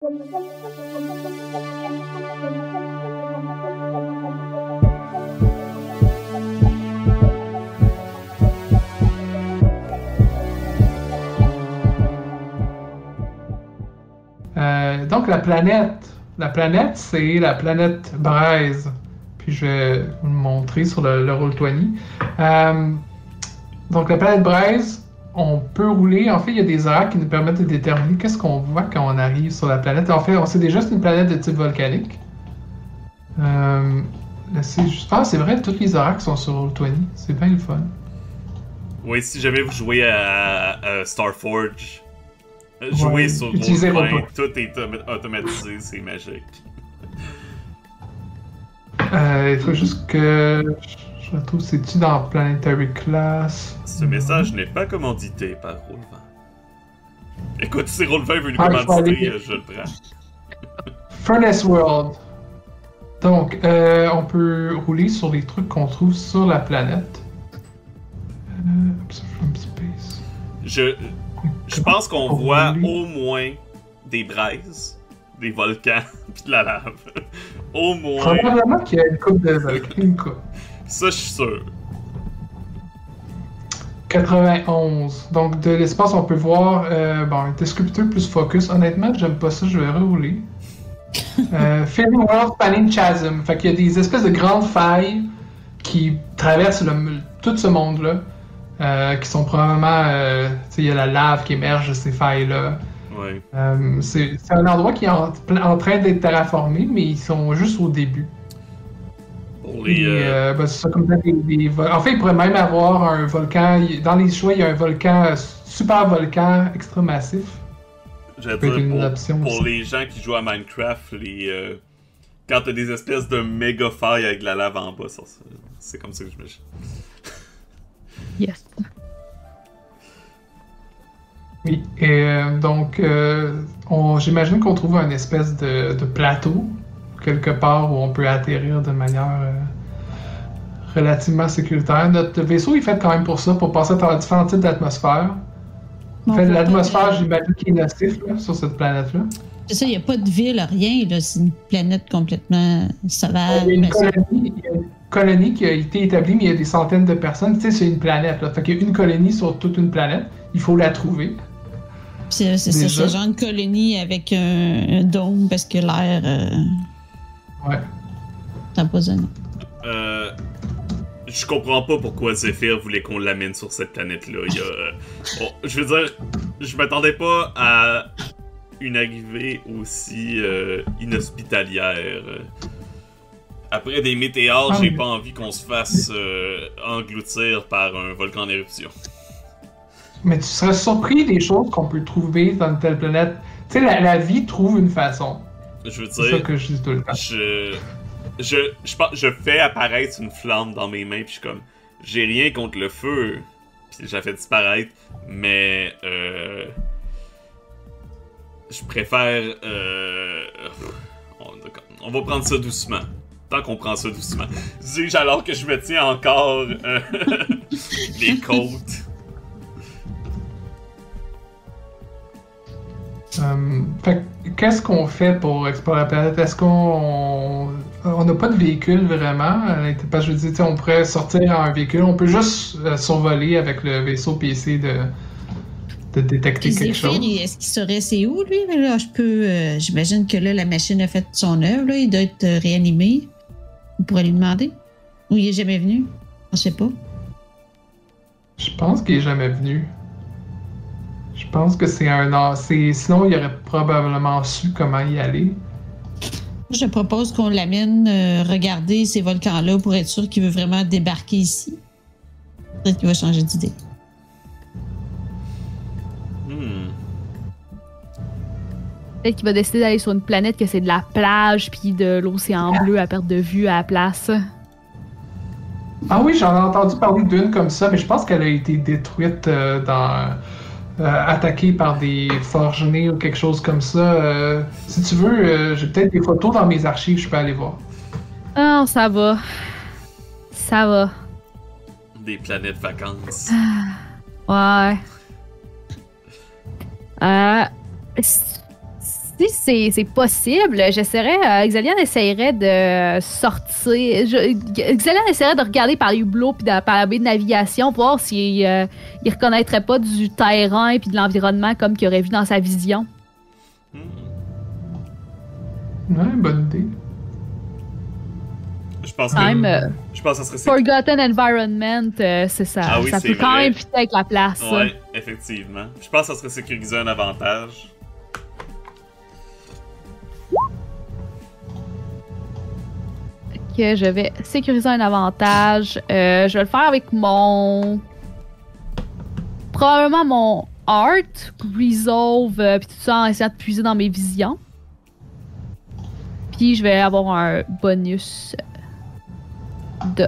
Donc la planète, c'est la planète Braise. Puis je vais vous le montrer sur le Roll20. Donc la planète Braise, on peut rouler. En fait, il y a des horaires qui nous permettent de déterminer qu'est-ce qu'on voit quand on arrive sur la planète. En fait, on sait déjà que c'est une planète de type volcanique. C'est vrai, tous les horaires qui sont sur Roll20, c'est bien le fun. Oui, si jamais vous jouez à Starforge, jouez sur Roll20, tout est automatisé, c'est magique. Il faut juste que je retrouve, c'est-tu dans Planetary Class? Ce message n'est pas commandité par Roll20. Écoute, si Roll20 veut nous commanditer, je le prends. Furnace World. Donc, on peut rouler sur les trucs qu'on trouve sur la planète. From space. Je pense qu'on voit au moins des braises, des volcans, puis de la lave. Au moins. Probablement qu'il y a une coupe de volcans, Ça, je suis sûr. 91. Donc, de l'espace, on peut voir un descripteur plus focus. Honnêtement, j'aime pas ça, je vais rerouler. Filling World Spanning Chasm. Fait qu'il y a des espèces de grandes failles qui traversent tout ce monde-là. Qui sont probablement. Il y a la lave qui émerge de ces failles-là. Ouais. C'est un endroit qui est en train d'être terraformé, mais ils sont juste au début. C'est ça, comme en fait, il pourrait même avoir un volcan. Dans les choix, il y a un volcan, super volcan extra massif. J'allais dire, pour les gens qui jouent à Minecraft, quand t'as des espèces de méga failles avec de la lave en bas, c'est comme ça que je m'imagine. Yes. Oui, et donc, j'imagine qu'on trouve un espèce de plateau, quelque part où on peut atterrir de manière relativement sécuritaire. Notre vaisseau est fait quand même pour ça, pour passer à travers différents types d'atmosphères. En fait, l'atmosphère, j'imagine, qui est nocif là, sur cette planète-là. C'est ça, il n'y a pas de ville, rien. Là. C'est une planète complètement sauvage. Il y a une colonie qui a été établie, mais il y a des centaines de personnes. Tu sais, c'est une planète. Là. Fait qu'il y a une colonie sur toute une planète. Il faut la trouver. C'est ce genre de colonie avec un dôme parce que l'air. Ouais. C'est empoisonné. Je comprends pas pourquoi Zephyr voulait qu'on l'amène sur cette planète-là. Je veux dire, je m'attendais pas à une arrivée aussi inhospitalière. Après des météores, j'ai pas envie qu'on se fasse engloutir par un volcan en éruption. Mais tu serais surpris des choses qu'on peut trouver dans une telle planète. Tu sais, la vie trouve une façon. Je veux dire, c'est ça que je dis tout le temps. Je fais apparaître une flamme dans mes mains, puis je suis comme, j'ai rien contre le feu, puis je la fais disparaître, mais je préfère. On va prendre ça doucement. Tant qu'on prend ça doucement. Dis-je alors que je me tiens encore les côtes. Fait qu'est-ce qu'on fait pour explorer la planète? Est-ce qu'on n'a pas de véhicule vraiment? Parce que je dis, on pourrait sortir en véhicule, on peut juste survoler avec le vaisseau PC de détecter quelque chose. Est-ce qu'il saurait c'est où, lui? Là, j'imagine que là, la machine a fait son œuvre, là, il doit être réanimé. On pourrait lui demander. Ou il est jamais venu? On sait pas. Je pense qu'il est jamais venu. Je pense que c'est un... Sinon, il aurait probablement su comment y aller. Je propose qu'on l'amène regarder ces volcans-là pour être sûr qu'il veut vraiment débarquer ici. Peut-être qu'il va changer d'idée. Peut-être qu'il va décider d'aller sur une planète que c'est de la plage puis de l'océan bleu à perte de vue à la place. Ah oui, j'en ai entendu parler d'une comme ça, mais je pense qu'elle a été détruite attaquée par des forgenés ou quelque chose comme ça. Si tu veux, j'ai peut-être des photos dans mes archives, je peux aller voir. Oh, ça va. Ça va. Des planètes vacances. Ouais. Si c'est possible, Xelian essayerait de sortir. Xelian essaierait de regarder par les hublots puis par la baie de navigation pour voir s'il il reconnaîtrait pas du terrain puis de l'environnement comme qu'il aurait vu dans sa vision. Ouais, bonne idée. Je pense que ça serait... Forgotten Environment, c'est ça. Ah oui, ça c'est peut quand vrai. même fitter avec la place. Ouais, effectivement. Je pense que ça serait sécuriser un avantage. Que je vais sécuriser un avantage. Je vais le faire avec mon... Probablement mon Art, Resolve, puis tout ça en essayant de puiser dans mes visions. Puis je vais avoir un bonus de...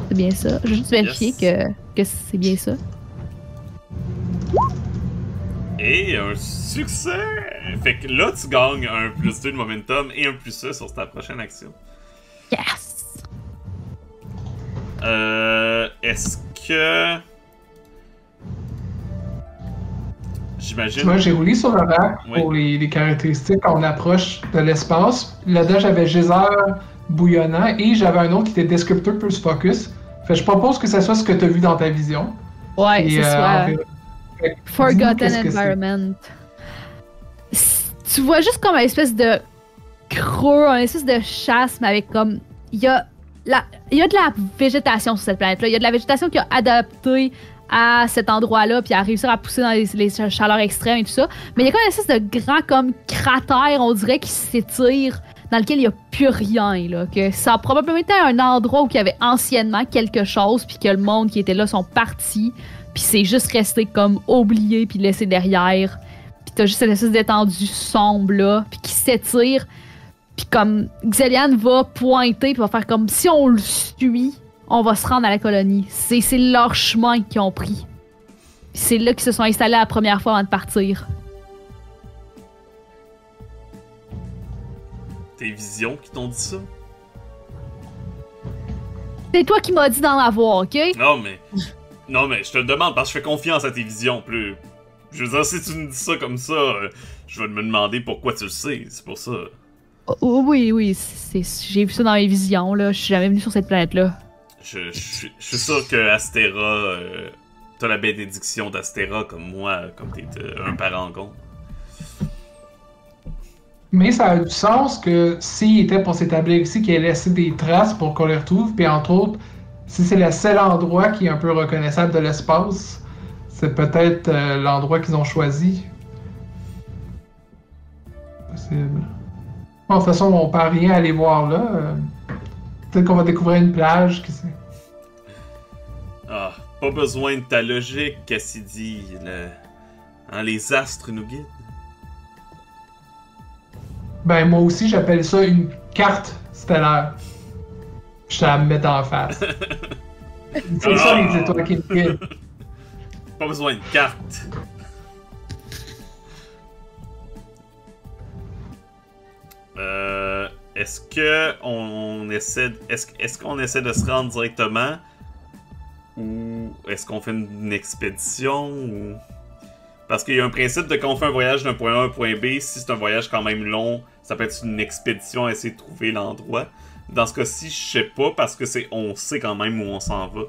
C'est bien ça. Je vais juste vérifier que c'est bien ça. Et un succès! Fait que là, tu gagnes un +2 de momentum et un +1 sur ta prochaine action. Yes! Est-ce que... J'imagine... Moi, j'ai roulé sur le rack Oui. pour les caractéristiques quand on approche de l'espace. Là-dedans, j'avais geyser bouillonnant et j'avais un autre qui était descripteur plus focus. Fait que je propose que ça soit ce que tu as vu dans ta vision. Ouais, Et, c'est ça. fait que dis-nous Forgotten qu'est-ce que c'est. Environment. Tu vois juste comme une espèce de creux, un espèce de chasse, mais avec comme... Il y a de la végétation sur cette planète-là. Il y a de la végétation qui a adapté à cet endroit-là, puis à réussir à pousser dans les chaleurs extrêmes et tout ça. Mais il y a comme une espèce de grand comme cratère, on dirait, qui s'étire, dans lequel il n'y a plus rien. Là. Que ça a probablement été un endroit où il y avait anciennement quelque chose, puis que le monde qui était là sont partis, puis c'est juste resté comme oublié, puis laissé derrière. Puis t'as juste cette espèce d'étendue sombre là, puis qui s'étire. Puis comme Xelian va pointer, puis va faire comme si on le suit, on va se rendre à la colonie. C'est leur chemin qu'ils ont pris. Puis c'est là qu'ils se sont installés la première fois avant de partir. Tes visions qui t'ont dit ça? C'est toi qui m'as dit d'en avoir, ok? Non, mais je te le demande parce que je fais confiance à tes visions. Plus. Je veux dire, si tu me dis ça comme ça, je vais me demander pourquoi tu le sais. C'est pour ça. Oh, oui, j'ai vu ça dans mes visions, là. Je suis jamais venu sur cette planète-là. Je suis sûr que Astéra, t'as la bénédiction d'Astéra comme moi, comme t'es un parangon. Mais ça a du sens que s'il était pour s'établir ici, qu'il ait laissé des traces pour qu'on les retrouve, puis entre autres, si c'est le seul endroit qui est un peu reconnaissable de l'espace, c'est peut-être l'endroit qu'ils ont choisi. Possible. Bon, de toute façon, on peut rien aller voir là. Peut-être qu'on va découvrir une plage, qui sait. Ah, pas besoin de ta logique, Cassidy. Les astres nous guident. Ben, moi aussi, j'appelle ça une carte stellaire. Je te la mets en face. C'est ça, les étoiles qui me guident. Pas besoin de carte. Est-ce qu'on essaie de se rendre directement ou est-ce qu'on fait une expédition ou... Parce qu'il y a un principe de quand on fait un voyage d'un point A à un point B, si c'est un voyage quand même long, ça peut être une expédition à essayer de trouver l'endroit. Dans ce cas-ci, je sais pas parce que on sait quand même où on s'en va.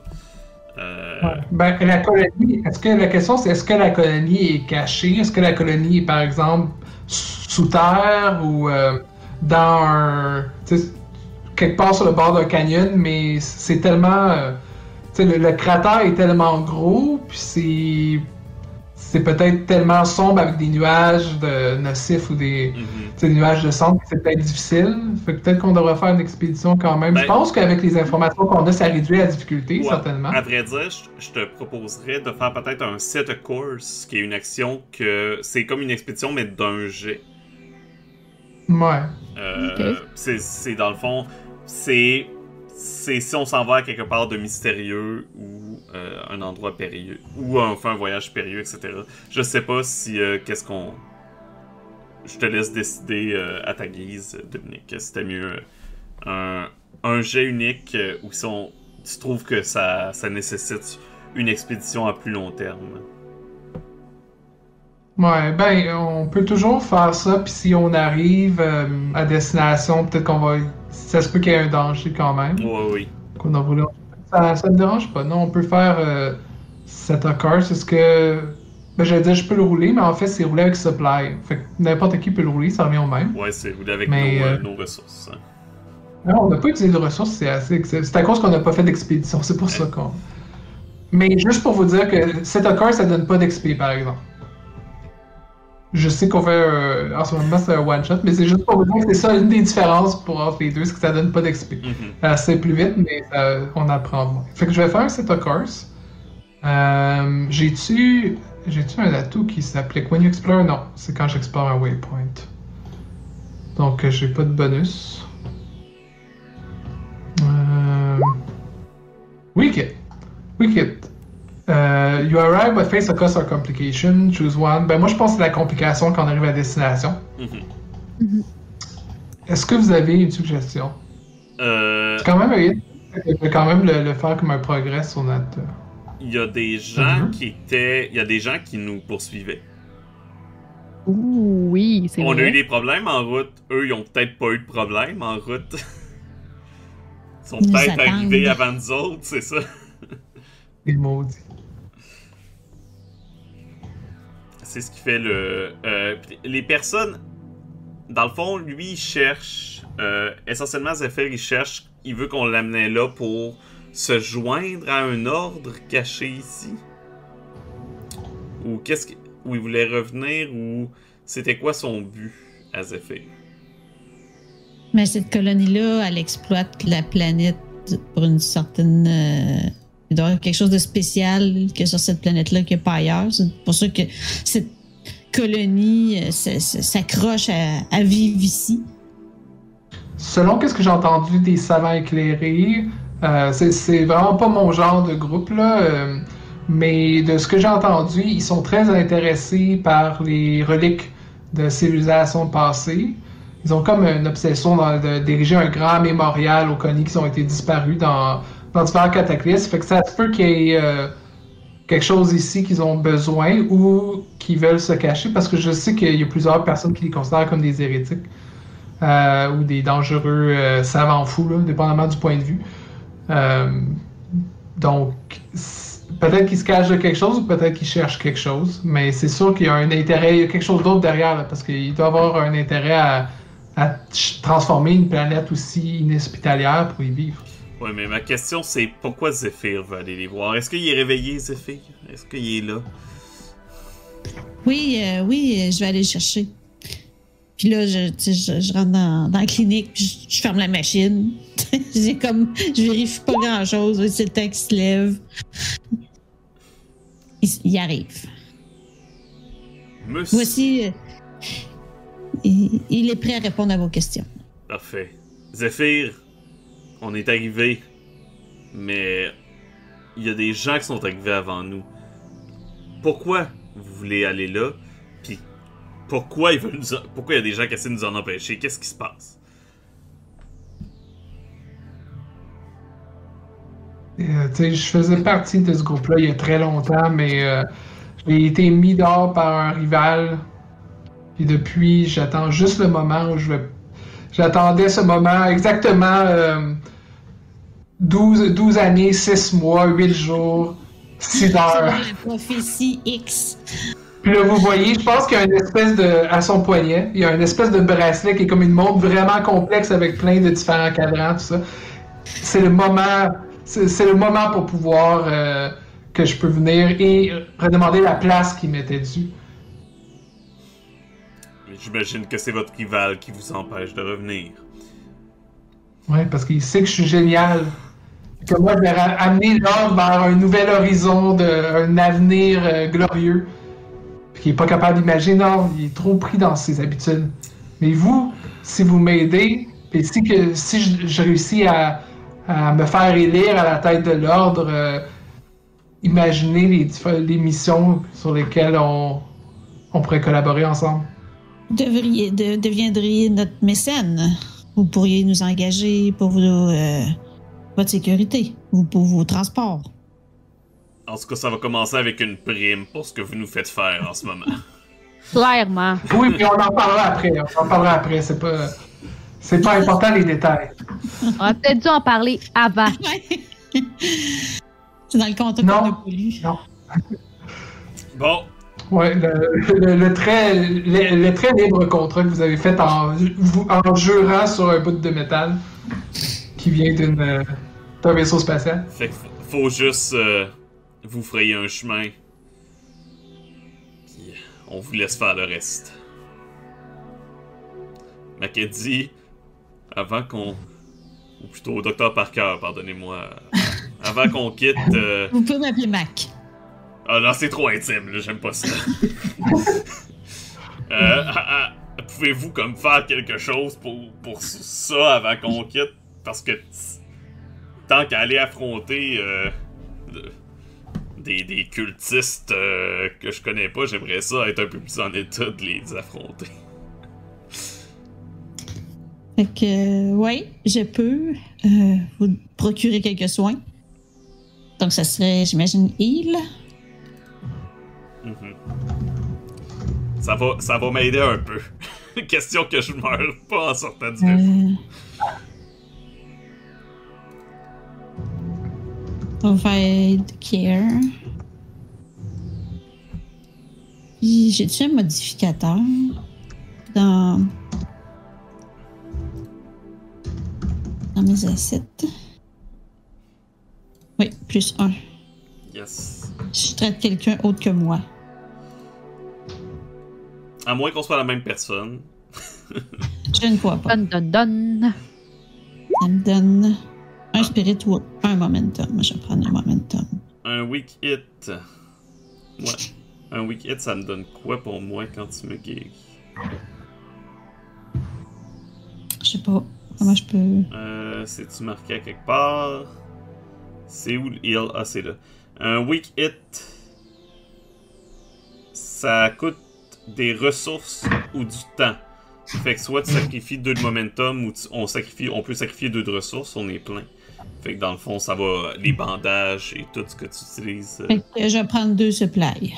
Ouais. Ben, la colonie, la question c'est est-ce que la colonie est cachée? Est-ce que la colonie est par exemple sous terre ou dans un. Quelque part sur le bord d'un canyon, mais c'est tellement. Le cratère est tellement gros, puis c'est peut-être tellement sombre avec des nuages de nocifs ou des nuages de cendres que c'est peut-être difficile. Fait que peut-être qu'on devrait faire une expédition quand même. Je pense qu'avec les informations qu'on a, ça réduit la difficulté, certainement. À vrai dire, je te proposerais de faire peut-être un set a course, qui est une action que c'est comme une expédition, mais d'un jet. Ouais. Okay. C'est dans le fond, c'est si on s'en va à quelque part de mystérieux ou un endroit périlleux ou on fait un voyage périlleux, etc. Je sais pas si qu'est-ce qu'on... Je te laisse décider à ta guise, Dominique. Si c'était mieux un jet unique ou si tu trouves que ça nécessite une expédition à plus long terme. Ouais, ben, on peut toujours faire ça, puis si on arrive à destination, peut-être qu'on va. Ça se peut qu'il y ait un danger quand même. Ouais, oui. Qu'on a voulu. Ça me dérange pas. Non, on peut faire cet occur. C'est ce que. Ben, j'allais dire, je peux le rouler, mais en fait, c'est rouler avec supply. Fait que n'importe qui peut le rouler, ça revient au même. Ouais, c'est rouler avec Mais, nos ressources. Hein. Non, on n'a pas utilisé de ressources, c'est à cause qu'on n'a pas fait d'expédition, c'est pour ça qu'on. Mais juste pour vous dire que cet occur, ça donne pas d'XP, par exemple. Je sais qu'on fait en ce moment c'est un one shot, mais c'est juste pour vous dire que c'est ça une des différences pour entre les deux, c'est que ça donne pas d'XP. C'est plus vite, mais on apprend moins. Fait que je vais faire cet occur. J'ai-tu un atout qui s'appelait When You Explore? Non, c'est quand j'explore un waypoint. Donc j'ai pas de bonus. Wicked. You arrive but face a cost or complication. Choose one. Ben moi je pense que c'est la complication quand on arrive à destination. Est-ce que vous avez une suggestion? C'est quand même un hit. Je vais quand même le faire comme un progrès sur notre. Il y a des gens il y a des gens qui nous poursuivaient. Ouh, oui, c'est On vrai. a eu des problèmes en route. Eux, ils ont peut-être pas eu de problème en route. Ils sont Ils nous peut-être attendent. arrivés avant nous autres, c'est ça. Les maudits. C'est ce qui fait le... les personnes... Dans le fond, lui, il cherche... essentiellement, Zephyr, il veut qu'on l'amenait là pour se joindre à un ordre caché ici. Ou ou il voulait revenir, ou... C'était quoi son but à Zephyr? Mais cette colonie-là, elle exploite la planète pour une certaine. Il doit y avoir quelque chose de spécial que sur cette planète-là qu'il n'y a pas ailleurs. C'est pour ça que cette colonie s'accroche à vivre ici. Selon ce que j'ai entendu des savants éclairés, c'est vraiment pas mon genre de groupe là, mais de ce que j'ai entendu, ils sont très intéressés par les reliques de civilisations passées. Ils ont comme une obsession d'ériger un grand mémorial aux colonies qui ont été disparues dans divers cataclysmes. Fait que ça se peut qu'il y ait quelque chose ici qu'ils ont besoin ou qu'ils veulent se cacher, parce que je sais qu'il y a plusieurs personnes qui les considèrent comme des hérétiques ou des dangereux savants fous, là, dépendamment du point de vue. Donc, peut-être qu'ils se cachent de quelque chose ou peut-être qu'ils cherchent quelque chose, mais c'est sûr qu'il y a un intérêt, il y a quelque chose d'autre derrière, là, parce qu'il doit avoir un intérêt à transformer une planète aussi inhospitalière pour y vivre. Ouais, mais ma question, c'est pourquoi Zephyr veut aller les voir? Est-ce qu'il est réveillé, Zephyr? Est-ce qu'il est là? Oui, je vais aller le chercher. Puis là, je rentre dans la clinique, puis je ferme la machine. Je vérifie pas grand-chose. C'est le temps qu'il se lève. Il arrive. Monsieur... Voici. Il est prêt à répondre à vos questions. Parfait. Zephyr, on est arrivé, mais il y a des gens qui sont arrivés avant nous. Pourquoi vous voulez aller là? Puis pourquoi il y a des gens qui essaient de nous en empêcher? Qu'est-ce qui se passe? Je faisais partie de ce groupe-là il y a très longtemps, mais j'ai été mis dehors par un rival. Puis depuis, j'attends juste le moment où J'attendais ce moment exactement 12 années, 6 mois, 8 jours, 6 heures. La prophétie X. Puis là, vous voyez, je pense qu'il y a une espèce de... À son poignet, il y a une espèce de bracelet qui est comme une montre vraiment complexe avec plein de différents cadrans, tout ça. C'est le moment... C'est le moment pour pouvoir... que je peux venir et redemander la place qui m'était due. J'imagine que c'est votre rival qui vous empêche de revenir. Ouais, parce qu'il sait que je suis génial. Que moi, je vais amener l'ordre vers un nouvel horizon, un avenir glorieux. Puis qu'il est pas capable d'imaginer, non, il est trop pris dans ses habitudes. Mais vous, si vous m'aidez, et si je réussis à me faire élire à la tête de l'ordre, imaginez les missions sur lesquelles on pourrait collaborer ensemble. Deviendriez notre mécène. Vous pourriez nous engager pour votre sécurité ou pour vos transports. En tout cas, ça va commencer avec une prime pour ce que vous nous faites faire en ce moment. Clairement. Oui, puis on en parlera après. C'est pas important les détails. On aurait peut-être dû en parler avant. Ouais. C'est dans le contrat Non. qu'on n'a pas lu. Non. Bon, Ouais, le très libre contrat que vous avez fait en jurant sur un bout de métal qui vient d'un vaisseau spatial. fait que faut juste vous frayer un chemin. Puis on vous laisse faire le reste. Mackenzie, avant qu'on... Ou plutôt Dr. Parker, pardonnez-moi. Avant qu'on quitte... Vous pouvez m'appeler Mac. Ah non, c'est trop intime, là, j'aime pas ça. Pouvez-vous comme faire quelque chose pour ça avant qu'on quitte? Parce que tant qu'à aller affronter des cultistes que je connais pas, j'aimerais ça être un peu plus en état de les affronter. Fait que, ouais, je peux vous procurer quelques soins. Donc, ça serait, j'imagine, heal. Mhm. Ça va m'aider un peu. Question que je meure pas en sortant du vaisseau. Provide care. Puis, j'ai-tu un modificateur dans mes assets? Oui, +1. Yes. Je traite quelqu'un autre que moi. À moins qu'on soit la même personne. Je ne crois pas. Dun dun dun. Ça me donne un spirit ou un momentum. Moi, je vais prendre un momentum. Un weak hit. Ouais. Un weak hit, ça me donne quoi pour moi quand tu me guéris? Je sais pas. Comment je peux. C'est-tu marqué à quelque part? C'est où le heal? Ah, c'est là. Un weak hit. Ça coûte des ressources ou du temps. Fait que soit tu sacrifies 2 de momentum ou on peut sacrifier 2 de ressources, on est plein. Fait que dans le fond, ça va les bandages et tout ce que tu utilises. Fait que je vais prendre 2 supplies.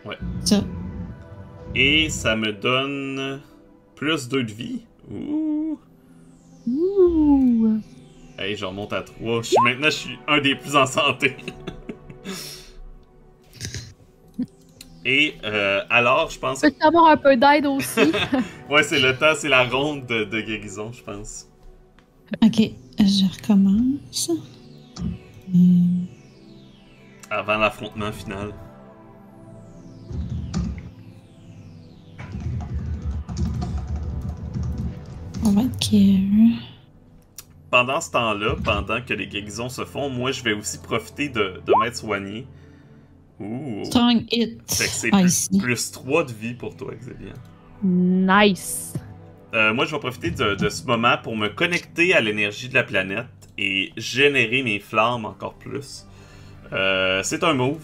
Ouais. Ça. Et ça me donne plus 2 de vie. Ouh. Ouh. Hey, je remonte à 3. Maintenant, je suis un des plus en santé. Et alors, je pense... Peux-tu avoir un peu d'aide aussi? Ouais, c'est le temps, c'est la ronde de guérison, je pense. Ok, je recommence. Avant l'affrontement final. On va care. Pendant ce temps-là, pendant que les guérisons se font, moi, je vais aussi profiter de m'être soigné. Ouh. Strong hit. Fait que c'est Ici. plus 3 de vie pour toi, Xavier. Nice. Moi, je vais profiter de ce moment pour me connecter à l'énergie de la planète et générer mes flammes encore plus. C'est un move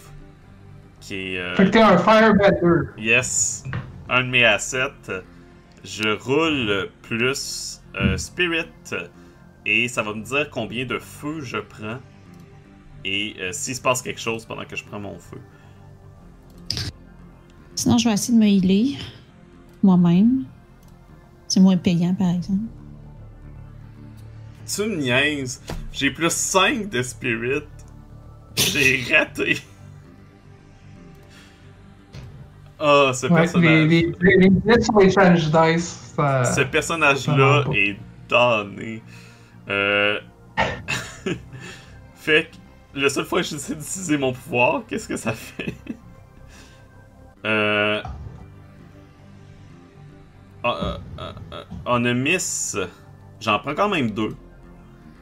qui est... Fait que t'es un firebender. Yes. Un de mes assets. Je roule plus Spirit et ça va me dire combien de feu je prends et s'il se passe quelque chose pendant que je prends mon feu. Sinon, je vais essayer de me healer moi-même. C'est moins payant, par exemple. Tu me niaises. J'ai plus 5 de Spirit. J'ai raté. Ah, ce personnage. Les billets sur les challenge dice, ça... Ce personnage-là est donné. Fait que la seule fois que j'essaie d'utiliser mon pouvoir, qu'est-ce que ça fait? On a miss. J'en prends quand même 2.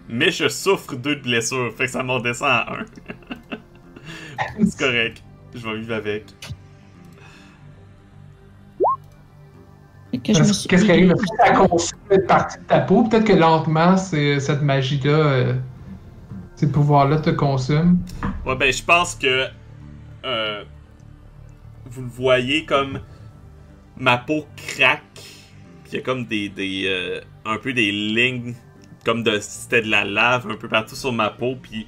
Mais je souffre 2 de blessures. Fait que ça m'en descend à 1. C'est correct. Je vais vivre avec. Qu'est-ce qui arrive? Ça consomme une partie de ta peau. Peut-être que lentement, cette magie-là, ces pouvoirs-là te consument. Ouais, ben, je pense que. Vous le voyez comme. Ma peau craque. Puis il y a comme un peu des lignes. Comme si c'était de la lave un peu partout sur ma peau. Puis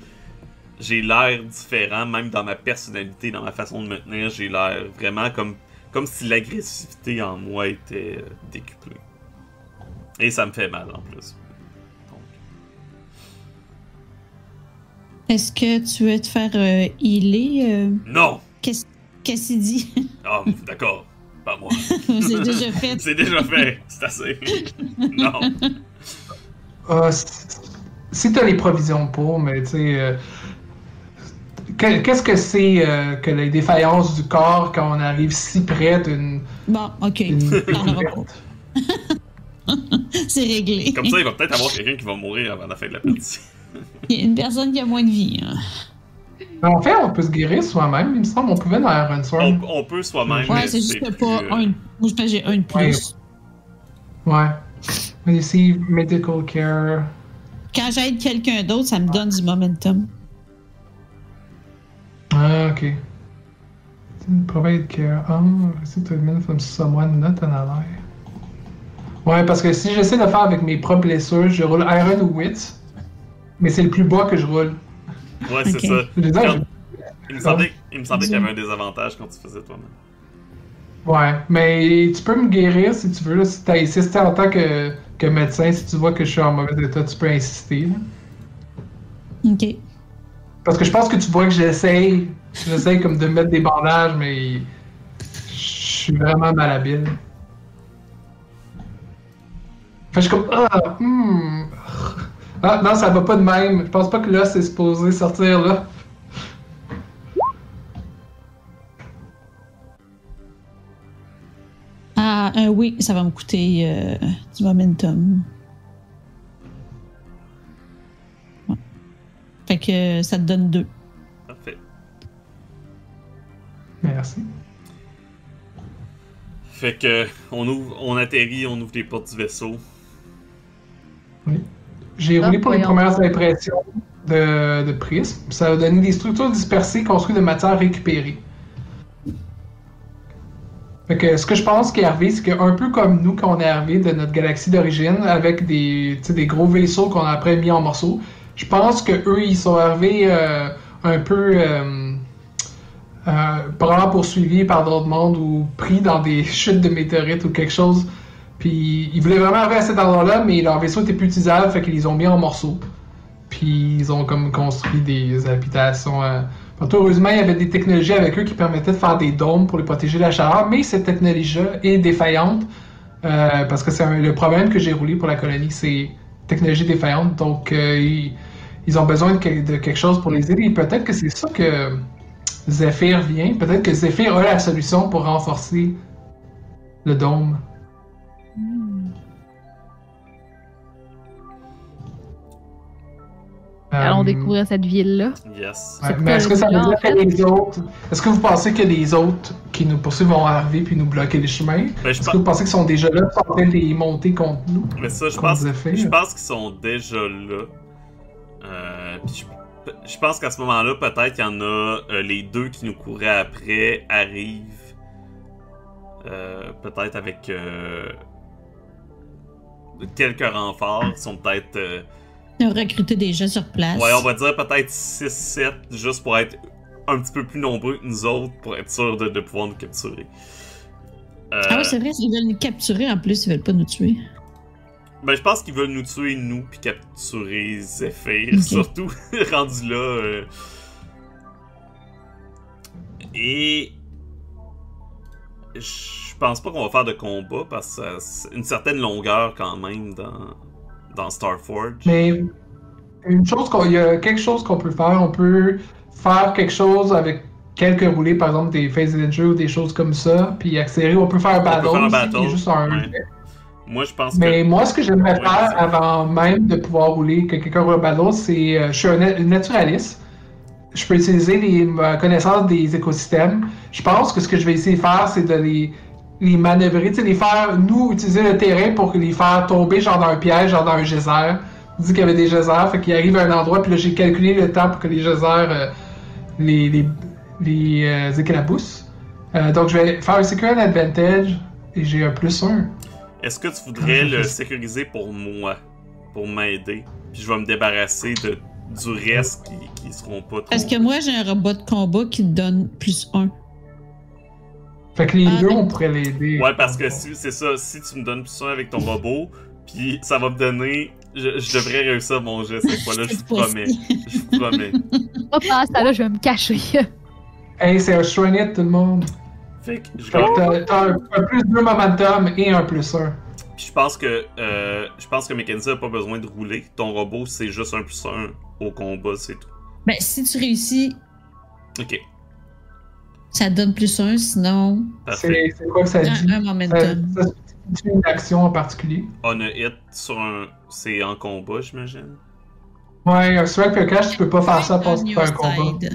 j'ai l'air différent, même dans ma personnalité, dans ma façon de me tenir. J'ai l'air vraiment comme comme si l'agressivité en moi était décuplée. Et ça me fait mal en plus. Donc. Est-ce que tu veux te faire healer? Non! Qu'est-ce qu'il dit? Ah, d'accord. Pas moi. C'est déjà fait. C'est déjà fait. C'est assez. Non. Si t'as les provisions pour, mais tu sais... qu'est-ce que c'est que les défaillances du corps quand on arrive si près d'une... Bon, ok. Une On aura pas. C'est réglé. Comme ça, il va peut-être avoir quelqu'un qui va mourir avant la fin de la partie. Il y a une personne qui a moins de vie. Hein. En fait, on peut se guérir soi-même. Il me semble qu'on pouvait dans Iron On peut soi-même. Ouais, mais c'est juste plus, pas un. Moi, je pense que j'ai un de plus. Ouais. Receive medical care. Quand j'aide quelqu'un d'autre, ça me donne du momentum. Ah, ok. Provide care. Receive treatment from someone not an ally. Ouais, parce que si j'essaie de faire avec mes propres blessures, je roule Iron ou Wit. Mais c'est le plus bas que je roule. Ouais, c'est ça. Je veux dire, Il me semblait qu'il y avait un désavantage quand tu faisais toi-même. Ouais, mais tu peux me guérir si tu veux. Là, si tu as insisté en tant que médecin, si tu vois que je suis en mauvais état, tu peux insister. Là. Ok. Parce que je pense que tu vois que j'essaye comme de mettre des bandages, mais je suis vraiment malhabile. Fait que je suis comme Ah non, ça va pas de même. Je pense pas que là c'est supposé sortir là. Ah, oui, ça va me coûter du momentum. Ouais. Fait que ça te donne 2. Parfait. Merci. Fait que on atterrit, on ouvre les portes du vaisseau. Oui. J'ai roulé pour les voyons. premières impressions de prisme. Ça a donné des structures dispersées construites de matière récupérée. Fait que ce que je pense qui est arrivé, c'est qu'un peu comme nous quand on est arrivé de notre galaxie d'origine, avec des gros vaisseaux qu'on a après mis en morceaux, je pense que eux ils sont arrivés un peu probablement poursuivis par d'autres mondes ou pris dans des chutes de météorites ou quelque chose. Puis ils voulaient vraiment arriver à cet endroit-là, mais leur vaisseau était plus utilisable, fait qu'ils les ont mis en morceaux. Puis ils ont comme construit des habitations. Heureusement, il y avait des technologies avec eux qui permettaient de faire des dômes pour les protéger de la chaleur, mais cette technologie-là est défaillante parce que c'est le problème que j'ai roulé pour la colonie, c'est technologie défaillante. Donc ils ont besoin de quelque chose pour les aider. Et peut-être que c'est ça que Zephyr vient. Peut-être que Zephyr a la solution pour renforcer le dôme. Allons découvrir cette ville-là. Yes. Ouais, mais est-ce que ça veut dire que les autres... Est-ce que vous pensez que les autres qui nous poursuivent vont arriver puis nous bloquer les chemins? Est-ce que vous pensez qu'ils sont déjà là, sont en train de les monter contre nous? Mais ça, je pense qu'ils sont déjà là. Puis je pense qu'à ce moment-là, peut-être qu'il y en a les deux qui nous couraient après arrivent. Peut-être avec quelques renforts. Ils sont peut-être... Recruter des gens sur place. Ouais, on va dire peut-être 6-7, juste pour être un petit peu plus nombreux que nous autres, pour être sûr de pouvoir nous capturer. Ah ouais, c'est vrai, ils veulent nous capturer en plus, ils veulent pas nous tuer. Ben, je pense qu'ils veulent nous tuer, nous, puis capturer Zephyr, Okay. surtout, rendu là. Et... Je pense pas qu'on va faire de combat, parce que c'est une certaine longueur quand même dans Starforge. Mais il y a quelque chose qu'on peut faire. On peut faire quelque chose avec quelques roulés, par exemple des phases d'injury ou des choses comme ça, puis accélérer. On peut faire un battle, qui est juste un... Ouais. Moi, je pense Mais moi, ce que j'aimerais Ouais, faire c'est- avant même de pouvoir rouler que quelqu'un roule un battle, c'est... je suis un naturaliste. Je peux utiliser ma connaissance des écosystèmes. Je pense que ce que je vais essayer de faire, c'est de les manœuvrer, tu sais, les faire, nous, utiliser le terrain pour les faire tomber genre dans un piège, genre dans un geyser. On dit qu'il y avait des geysers, fait qu'ils arrivent à un endroit, puis là, j'ai calculé le temps pour que les geysers les éclaboussent. Donc, je vais faire un Secure Advantage, et j'ai un +1. Est-ce que tu voudrais le sécuriser pour moi, pour m'aider, puis je vais me débarrasser du reste qui seront pas trop... Parce que moi, j'ai un robot de combat qui te donne +1. Fait que les deux, on pourrait l'aider. Ouais, parce que c'est ça, si tu me donnes plus 1 avec ton robot, puis ça va me donner... Je devrais réussir mon jet cette fois-là, je vous promets. Je vous promets. Moi, pendant ce temps-là, je vais me cacher. Hey, c'est un shrine hit, tout le monde. Fait que je Fait que t'as un plus 2 momentum et un plus 1. Puis je pense que Mackenzie a pas besoin de rouler. Ton robot, c'est juste un plus 1 au combat, c'est tout. Ben, si tu réussis, Ok, ça donne plus 1, sinon. parfait. C'est quoi que ça dit? Un momentum. Ça c'est une action en particulier. On a hit sur un... C'est en combat, j'imagine? Ouais, un strike et un clash, tu peux pas faire ça parce que c'est un combat.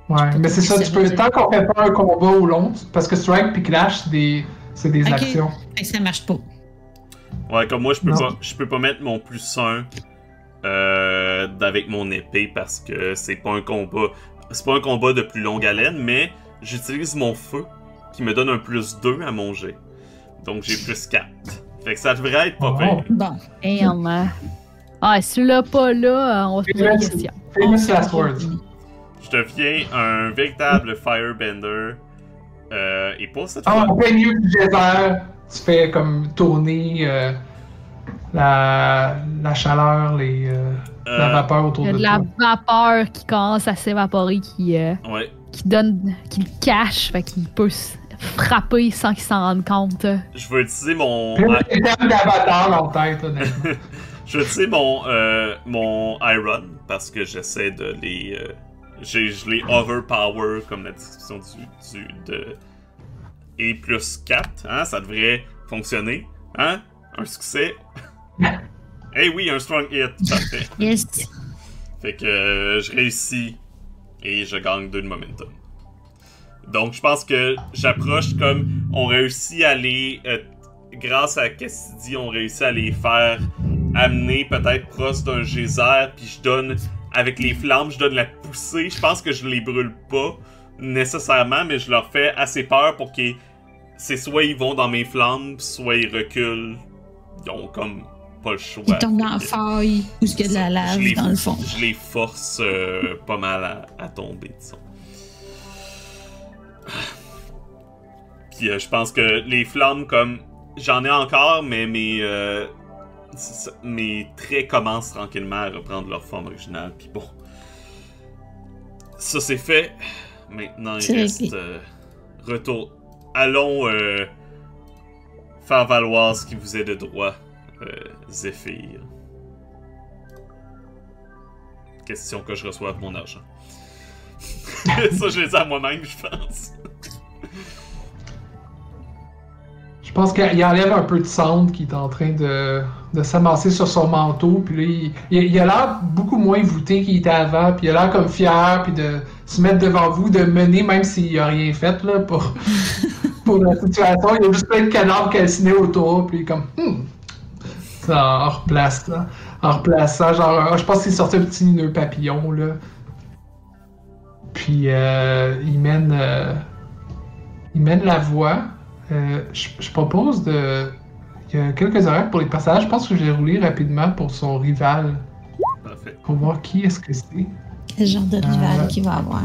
Ouais, mais c'est ça, tu peux. Tant qu'on fait pas un combat ou l'autre, parce que strike et clash, c'est des Ok. actions. Fait que ça marche pas. Ouais, comme moi, je Non. peux pas mettre mon plus 1 avec mon épée parce que c'est pas un combat. C'est pas un combat de plus longue haleine, mais j'utilise mon feu qui me donne un plus 2 à mon jet. Donc j'ai plus 4. Fait que ça devrait être pas Oh. pire. Bon. Damn. Ah, celui-là pas là, on va se poser la question. Famous last words. Je deviens un véritable firebender. Et pour cette fois. En plein milieu du désert, tu fais comme tourner la chaleur, la vapeur autour Il y a de de la toi. vapeur qui commence à s'évaporer, qui Ouais. le cache, fait qu'il peut se frapper sans qu'il s'en rende compte. Je vais utiliser mon. Puis là, t'as tellement d'avatar dans la tête, honnêtement. Je vais utiliser mon Iron parce que j'essaie de les. Je les overpower comme la description de. Et plus 4, hein, ça devrait fonctionner. Hein? Un succès. Eh oui, un strong hit. Parfait. Yes. Fait que je réussis et je gagne 2 de momentum. Donc je pense que j'approche comme on réussit à les. Grâce à Cassidy, on réussit à les faire amener peut-être proche d'un geyser, puis je donne. Avec les flammes, je donne la poussée. Je pense que je les brûle pas nécessairement, mais je leur fais assez peur pour qu'ils. C'est soit ils vont dans mes flammes, soit ils reculent. Ils ont comme pas le choix. Ils tombent dans la faille où il y a de la lave dans le fond. Je les force pas mal à tomber, disons. Puis je pense que les flammes, comme. J'en ai encore, mais mes traits commencent tranquillement à reprendre leur forme originale. Puis bon. Ça c'est fait. Maintenant il C'est reste. Retour. Allons faire valoir ce qui vous est de droit, Zéphyr. Question que je reçoive mon argent. Ça, je l'ai dit à moi-même, je pense. Je pense qu'il enlève un peu de cendre qui est en train de s'amasser sur son manteau. Puis là, il a l'air beaucoup moins voûté qu'il était avant. Puis il a l'air comme fier, puis de se mettre devant vous, de mener, même s'il a rien fait là, pour la situation. Il y a juste plein de cadavres calcinés autour. Puis comme, ça, en replaçant, genre, je pense qu'il sortait un petit nœud papillon, là. Puis il mène la voie. Je propose de. Il y a quelques horaires pour les passages. Je pense que je vais rouler rapidement pour son rival. Parfait. Pour voir qui est-ce que c'est. Quel genre de rival qu'il va avoir.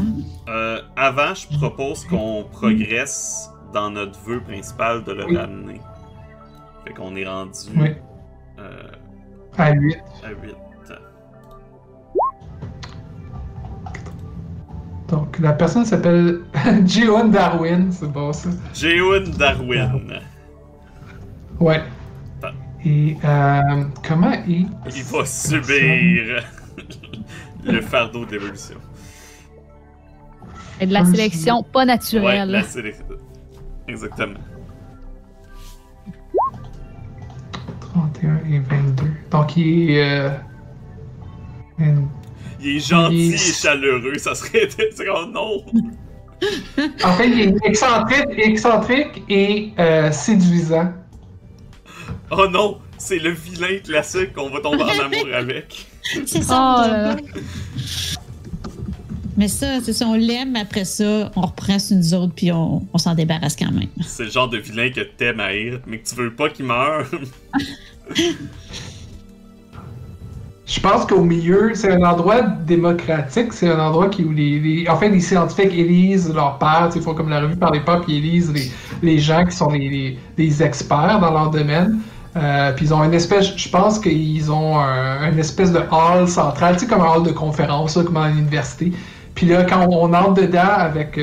Avant, je propose qu'on progresse dans notre vœu principal de le ramener. Fait qu'on est rendu Oui. À 8. à 8. Donc, la personne s'appelle Jeon Darwin, c'est bon ça. Jeon Darwin. Ouais. Ah. Et comment il Va subir le fardeau de l'évolution. Et de la sélection pas Ouais, naturelle. la sélection. Exactement. 31 et 22. Donc, il est. Il est gentil Il et est- chaleureux, ça serait. C'est oh non! En fait, il est excentrique et séduisant. Oh non! C'est le vilain classique qu'on va tomber en amour avec. C'est Oh ça. là là. Mais ça, c'est ça, on l'aime, après ça, on reprend sur nous autres, puis on s'en débarrasse quand même. C'est le genre de vilain que t'aimes haïr, mais que tu veux pas qu'il meure. Je pense qu'au milieu, c'est un endroit démocratique, c'est un endroit où les scientifiques élisent leurs pairs, ils font comme la revue par les pairs, puis ils élisent les gens qui sont les experts dans leur domaine. Puis ils ont une espèce, je pense qu'ils ont une espèce de hall central, tu sais, comme un hall de conférence, là, comme à l'université. Puis là, quand on entre dedans avec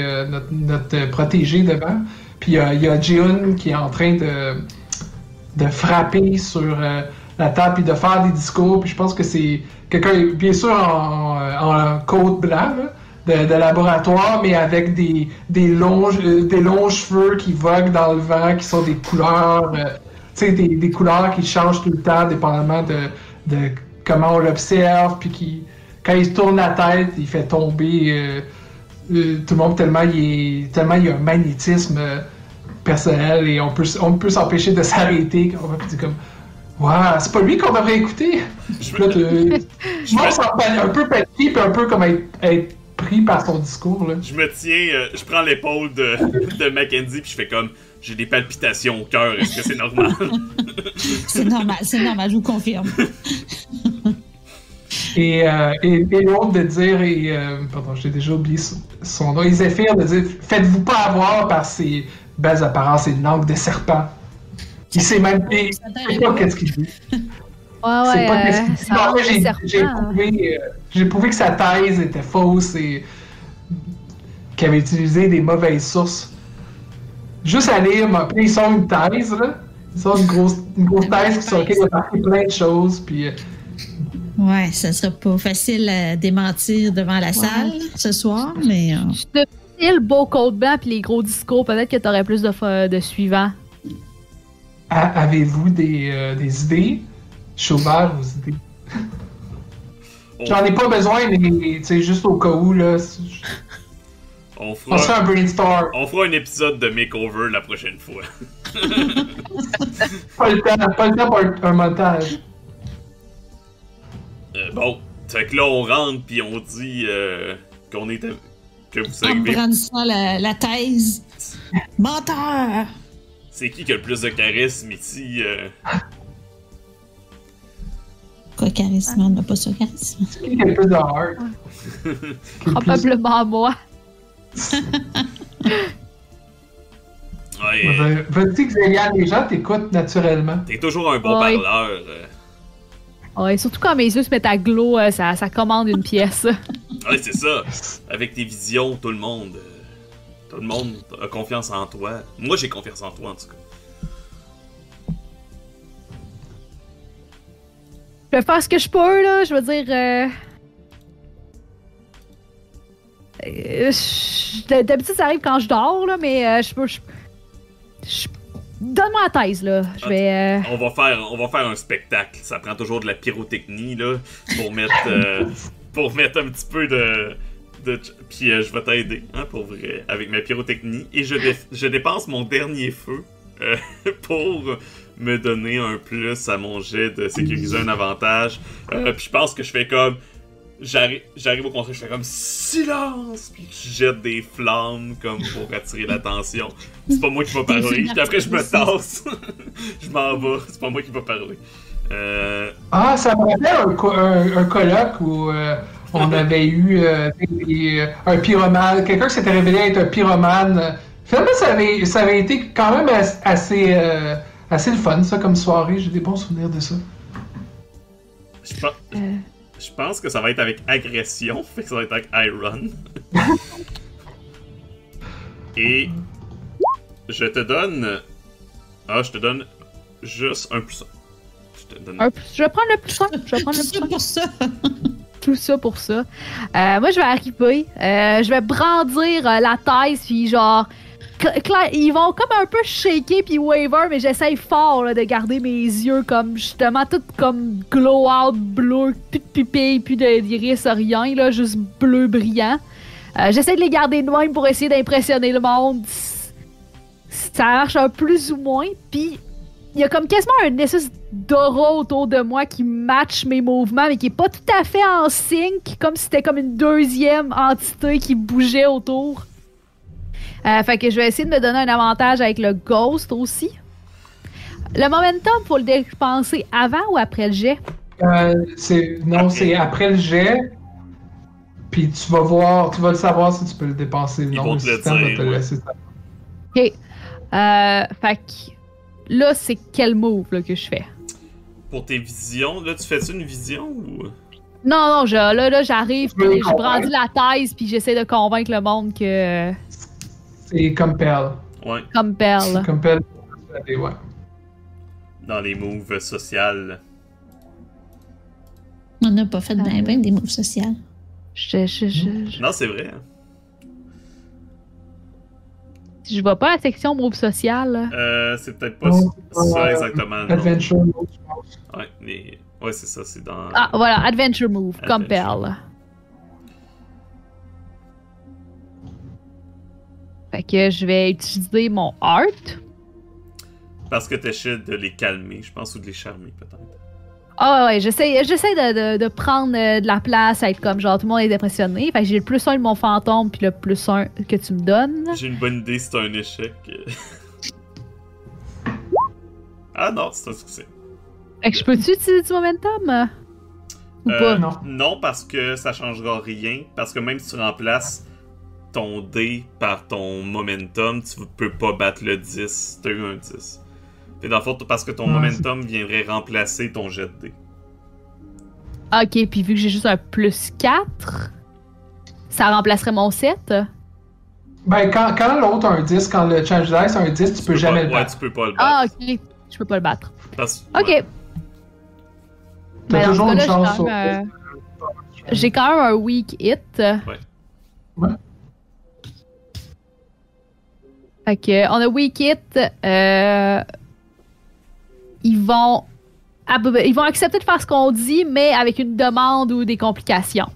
notre protégé devant, puis il y a Jiun qui est en train de frapper sur la table puis de faire des discours. Puis je pense que c'est quelqu'un, bien sûr, en coat blanc, là, de laboratoire, mais avec des longs cheveux qui voguent dans le vent, qui sont des couleurs, tu sais, des couleurs qui changent tout le temps, dépendamment de comment on l'observe, puis quand il se tourne la tête, il fait tomber tout le monde tellement il y a un magnétisme personnel et on peut s'empêcher de s'arrêter quand on va dire comme waouh, c'est pas lui qu'on devrait écouter. Moi, ça me fait un peu paniqué puis un peu comme être pris par son discours là. Je me tiens, je prends l'épaule de Mackenzie puis je fais comme j'ai des palpitations au cœur, est-ce que c'est normal? C'est normal, je vous confirme. Et l'autre de dire, pardon, j'ai déjà oublié son nom, Zéphyr de dire faites-vous pas avoir par ces belles apparences et une langue de serpent. Il sait même pas qu'est-ce qu'il dit. Ouais, pas qu'est-ce qu'il dit. J'ai prouvé que sa thèse était fausse et qu'il avait utilisé des mauvaises sources. Juste à lire, puis ils sortent une thèse, là. Ils sortent une grosse thèse sur laquelle il a marqué plein de choses, puis... Ouais, ça serait pas facile à démentir devant la salle ce soir, mais... Je te fais le beau code blanc puis les gros discours, peut-être que t'aurais plus de suivants. Avez-vous des idées? Je suis ouvert aux idées. J'en ai pas besoin, mais tu sais, juste au cas où, là... On fera un brainstorm. On fera un épisode de Makeover la prochaine fois. Pas le temps pour un montage. Bon, fait que là on rentre puis on dit qu'on était... que vous En savez... brandissant la thèse. Menteur! C'est qui a le plus de charisme ici? Quoi, charisme? On n'a pas ça, charisme. C'est qui a le plus de heart? Probablement moi. Ouais. Veux-tu que Zéliane, les gens t'écoutent naturellement? T'es toujours un bon parleur. Ouais, surtout quand mes yeux se mettent à glow, ça commande une pièce. Ouais, c'est ça. Avec tes visions, tout le monde a confiance en toi. Moi, j'ai confiance en toi, en tout cas. Je vais faire ce que je peux, là. Je veux dire... D'habitude, ça arrive quand je dors, là, mais je peux... Donne-moi la thèse, là. Je vais... On va faire un spectacle. Ça prend toujours de la pyrotechnie, là, pour mettre un petit peu de... Puis je vais t'aider, hein, pour vrai, avec ma pyrotechnie. Et je dépense mon dernier feu pour me donner un plus à mon jet de sécuriser un avantage. Puis je pense que je fais comme... J'arrive au contraire, je fais comme silence, puis je jette des flammes comme pour attirer l'attention. C'est pas moi qui va parler, puis après je me tasse. Je m'en vais, c'est pas moi qui va parler. Ça me rappelle un colloque où on avait eu un pyromane, quelqu'un qui s'était révélé être un pyromane. Finalement, ça avait été quand même assez le fun, ça, comme soirée. J'ai des bons souvenirs de ça. Je pense que ça va être avec agression, fait que ça va être avec Iron. Et je te donne juste un plus 1. Je vais prendre le plus 1. Pour ça. Tout ça pour ça. Moi, je vais arriver. Je vais brandir la thèse, puis genre... Ils vont comme un peu shaker puis waver, mais j'essaye fort là, de garder mes yeux comme justement tout comme glow out bleu, plus de pupilles, plus d'iris, rien, là, juste bleu brillant. J'essaie de les garder de même pour essayer d'impressionner le monde. Ça marche un plus ou moins, puis il y a comme quasiment un espèce d'aura autour de moi qui match mes mouvements, mais qui est pas tout à fait en sync, comme si c'était comme une deuxième entité qui bougeait autour. Fait que je vais essayer de me donner un avantage avec le Ghost aussi. Le momentum, faut le dépenser avant ou après le jet? C'est après le jet. Puis tu vas le savoir si tu peux le dépasser. Ils Non, vont le te le système va dire, te ouais. laisser ça. Ok. Fait que là, c'est quel move là, que je fais? Pour tes visions, là, tu fais-tu une vision ou. Non, là j'arrive, Tu veux puis les je brandis la thèse, puis j'essaie de convaincre le monde que. C'est compel. Ouais, Comme perle. Compel. Ouais. dans les moves sociales. On n'a pas fait ben des moves sociales. Non, c'est vrai. Hein. Je vois pas la section move social. C'est peut-être pas Non, ça exactement. non. Adventure mode, je pense. Ouais, c'est ça, c'est dans. Ah, voilà, adventure move, Adventure. comme perle. Fait que je vais utiliser mon art. Parce que t'essaies de les calmer, je pense, ou de les charmer, peut-être. Ah ouais, j'essaie de prendre de la place, à être comme genre tout le monde est impressionné. Fait que j'ai le plus 1 de mon fantôme puis le plus 1 que tu me donnes. J'ai une bonne idée, c'est un échec. Ah non, c'est un succès. Fait que je peux-tu utiliser du momentum? Ou pas? Non. Non, parce que ça changera rien. Parce que même si tu remplaces ton dé par ton momentum, tu peux pas battre le 10. T'as eu un 10. Et dans le fond, parce que ton momentum viendrait remplacer ton jet de dé. Ok, puis vu que j'ai juste un plus 4, ça remplacerait mon 7? Ben, quand l'autre a un 10, quand le change dice a un 10, tu peux jamais le Ouais, battre. tu peux pas le battre. Ah, ok. Je peux pas le battre. Parce- Ok. ouais. T'as Ben, dans toujours ce une cas-là, chance sur. j'ai quand même un weak hit. Ouais. Fait que, on a weak hit. Ils vont accepter de faire ce qu'on dit, mais avec une demande ou des complications.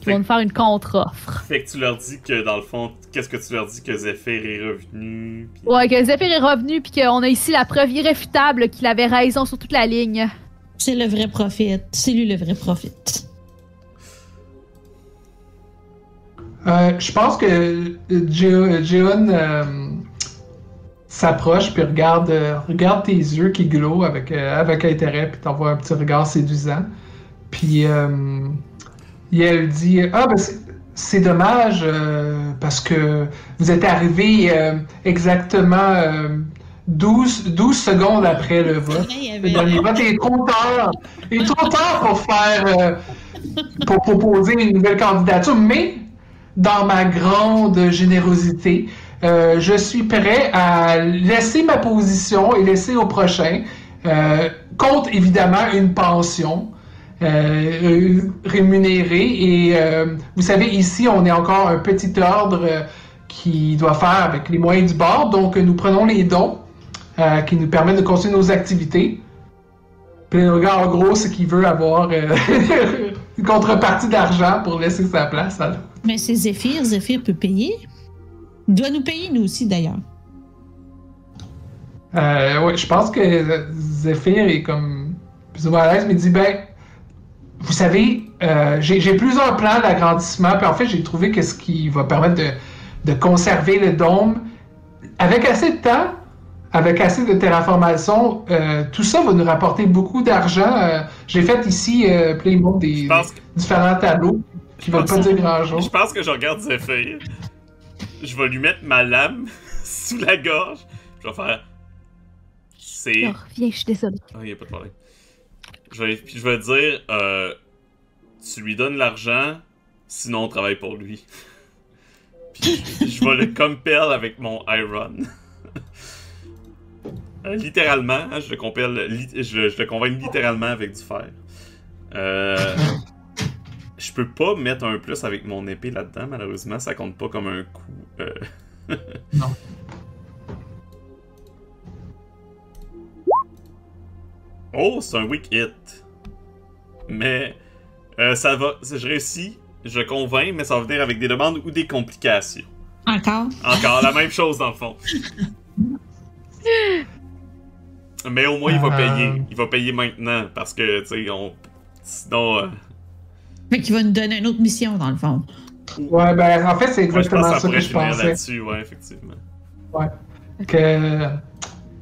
Ils vont nous faire une contre-offre. Fait que tu leur dis que, dans le fond, qu'est-ce que tu leur dis que Zephyr est revenu? Puis... Ouais, que Zephyr est revenu, puis qu'on a ici la preuve irréfutable qu'il avait raison sur toute la ligne. C'est le vrai prophète. C'est lui le vrai prophète. Je pense que Jeon s'approche puis regarde tes yeux qui glowent avec intérêt puis t'envoie un petit regard séduisant. Puis elle dit ben c'est dommage parce que vous êtes arrivé exactement 12 secondes après le vote. Le dernier vote est trop tard. Il est trop tard pour proposer une nouvelle candidature, mais dans ma grande générosité, je suis prêt à laisser ma position et laisser au prochain, contre évidemment une pension rémunérée. Et vous savez, ici, on est encore un petit ordre qui doit faire avec les moyens du bord. Donc, nous prenons les dons qui nous permettent de continuer nos activités. Puis le gars, en gros, c'est qu'il veut avoir une contrepartie d'argent pour laisser sa place. Alors. Mais c'est Zephyr. Zephyr peut payer. Il doit nous payer, nous aussi, d'ailleurs. Oui, je pense que Zephyr est comme plus ou moins à l'aise, mais il dit, ben, vous savez, j'ai plusieurs plans d'agrandissement, puis en fait, j'ai trouvé que ce qui va permettre de conserver le dôme, avec assez de temps, avec assez de terraformation, tout ça va nous rapporter beaucoup d'argent. J'ai fait ici plein de monde des différents tableaux qui ne veulent pas dire grand-chose. Je pense que je regarde Zephyr. Je vais lui mettre ma lame sous la gorge. Je vais faire. C'est. Oh, viens, je suis désolée. Ah, y a pas de problème. Je vais dire. Tu lui donnes l'argent, sinon on travaille pour lui. Puis je vais le compel avec mon iron. Littéralement, hein, je le convainc littéralement avec du fer. Je peux pas mettre un plus avec mon épée là-dedans, malheureusement, ça compte pas comme un coup. Non. Oh, c'est un weak hit. Mais ça va, je réussis, je convainc, mais ça va venir avec des demandes ou des complications. Encore? Encore la même chose dans le fond. Mais au moins il va payer. Il va payer maintenant parce que, tu sais, sinon. Fait qu'il va nous donner une autre mission, dans le fond. Ouais, ben, en fait, c'est exactement je pense ça que je finir pensais. là-dessus, ouais, effectivement. Ouais. Que.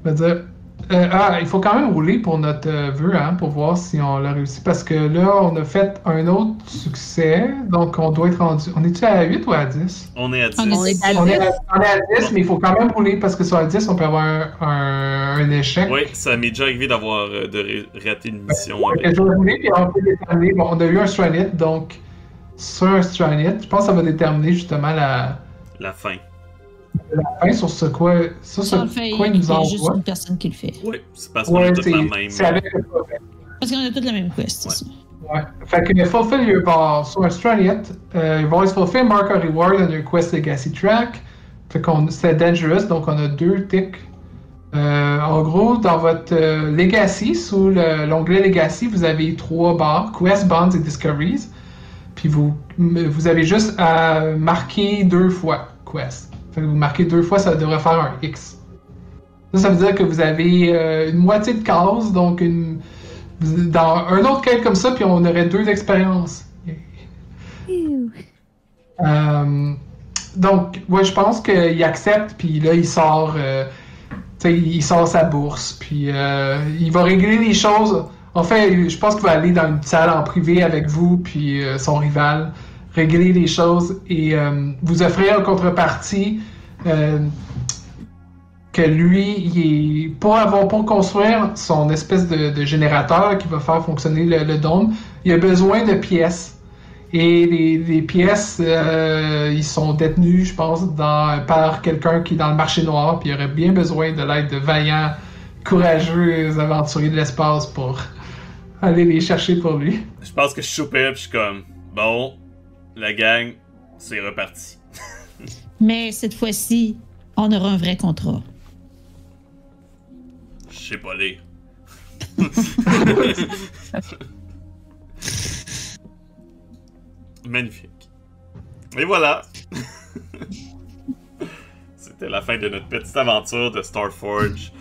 Je veux dire, il faut quand même rouler pour notre vœu, hein, pour voir si on l'a réussi. Parce que là, on a fait un autre succès. Donc, on doit être rendu. On est-tu à 8 ou à 10? On est à 10. On est à 10. On est à 10, mais il faut quand même rouler parce que sur la 10, on peut avoir un échec. Oui, ça m'est déjà arrivé d'avoir raté une mission. Fait que je vais rouler, puis on peut déterminer. Bon, on a eu un Stranit, donc sur un Stranit, je pense que ça va déterminer justement la fin. fin sur ce quoi. Sur ce Ça le fait, quoi il il nous y a juste envoie. une personne qui le fait. Oui, c'est parce qu'on a toutes la même. C'est avec le prophète. Parce qu'on a toutes la même quest, c'est ça. Ouais. Fait que le fulfill your bar sur un Stranit, you've always fulfilled mark a reward on your quest legacy track. Fait qu'on c'est dangerous, donc on a 2 ticks. En gros, dans votre legacy, sous l'onglet legacy, vous avez 3 barres, quest, bonds et discoveries. Puis vous avez juste à marquer 2 fois quest. Fait que vous marquez 2 fois, ça devrait faire un X. Ça veut dire que vous avez une moitié de case, donc dans un autre quête comme ça, puis on aurait 2 expériences. Donc, ouais, je pense qu'il accepte, puis là, il sort, il sort sa bourse, puis il va régler les choses. En fait, je pense qu'il va aller dans une salle en privé avec vous, puis son rival, régler les choses et vous offrir en contrepartie que lui, pour construire son espèce de générateur qui va faire fonctionner le dôme, il a besoin de pièces. Et les pièces, ils sont détenus, je pense, par quelqu'un qui est dans le marché noir, puis il aurait bien besoin de l'aide de vaillants, courageux aventuriers de l'espace pour aller les chercher pour lui. Je pense que je suis soupé, puis je suis comme, bon, la gang, c'est reparti. Mais cette fois-ci, on aura un vrai contrat. Je sais pas lire. Magnifique. Et voilà. C'était la fin de notre petite aventure de Starforge.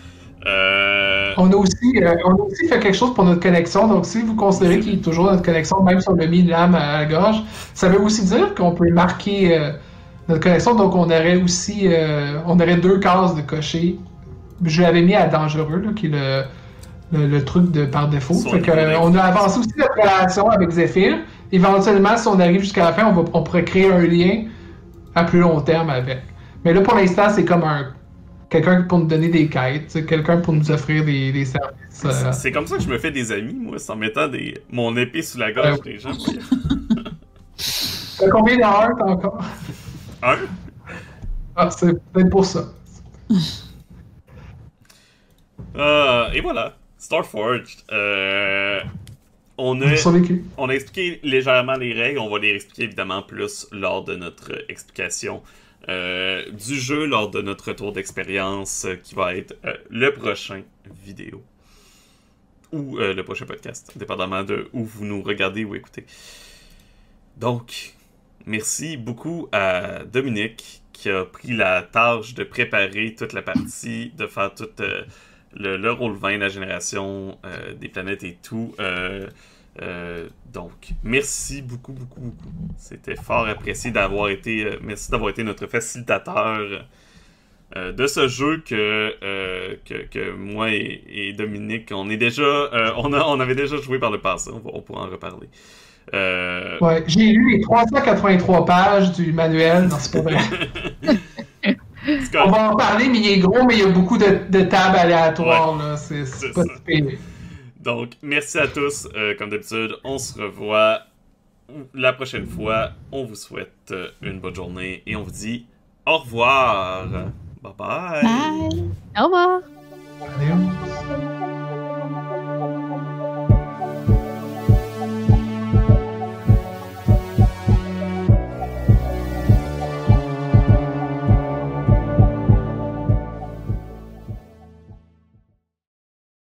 On a aussi fait quelque chose pour notre connexion. Donc, si vous considérez qu'il y a toujours notre connexion, même si on a mis une lame à la gorge, ça veut aussi dire qu'on peut marquer notre connexion. Donc, on aurait aussi on aurait 2 cases de cocher. Je l'avais mis à dangereux, là, qui est le truc de par défaut. Fait que, on a avancé aussi notre relation avec Zephyr. Éventuellement, si on arrive jusqu'à la fin, on pourrait créer un lien à plus long terme avec. Mais là, pour l'instant, c'est comme quelqu'un pour nous donner des quêtes, quelqu'un pour nous offrir des services. C'est comme ça que je me fais des amis, moi, en mettant mon épée sous la gorge des gens. T'as combien d'heures t'as encore? 1? Ah, c'est peut-être pour ça. Et voilà, Starforged. On a expliqué légèrement les règles, on va les expliquer évidemment plus lors de notre explication du jeu, lors de notre retour d'expérience qui va être le prochain vidéo ou le prochain podcast, dépendamment de où vous nous regardez ou écoutez. Donc, merci beaucoup à Dominique qui a pris la tâche de préparer toute la partie, de faire tout le rôle 20, la génération des planètes et tout. Donc, merci beaucoup, beaucoup, beaucoup. C'était fort apprécié d'avoir été... merci d'avoir été notre facilitateur de ce jeu que moi et Dominique, on est déjà... on avait déjà joué par le passé, on pourra en reparler. Ouais, j'ai lu les 383 pages du manuel. Non, c'est pas vrai. On va en parler, mais il est gros, mais il y a beaucoup de tables aléatoires. Ouais, là. C'est pas super. Donc, merci à tous. Comme d'habitude, on se revoit la prochaine fois. On vous souhaite une bonne journée et on vous dit au revoir. Bye bye. Bye. Au revoir. Adios.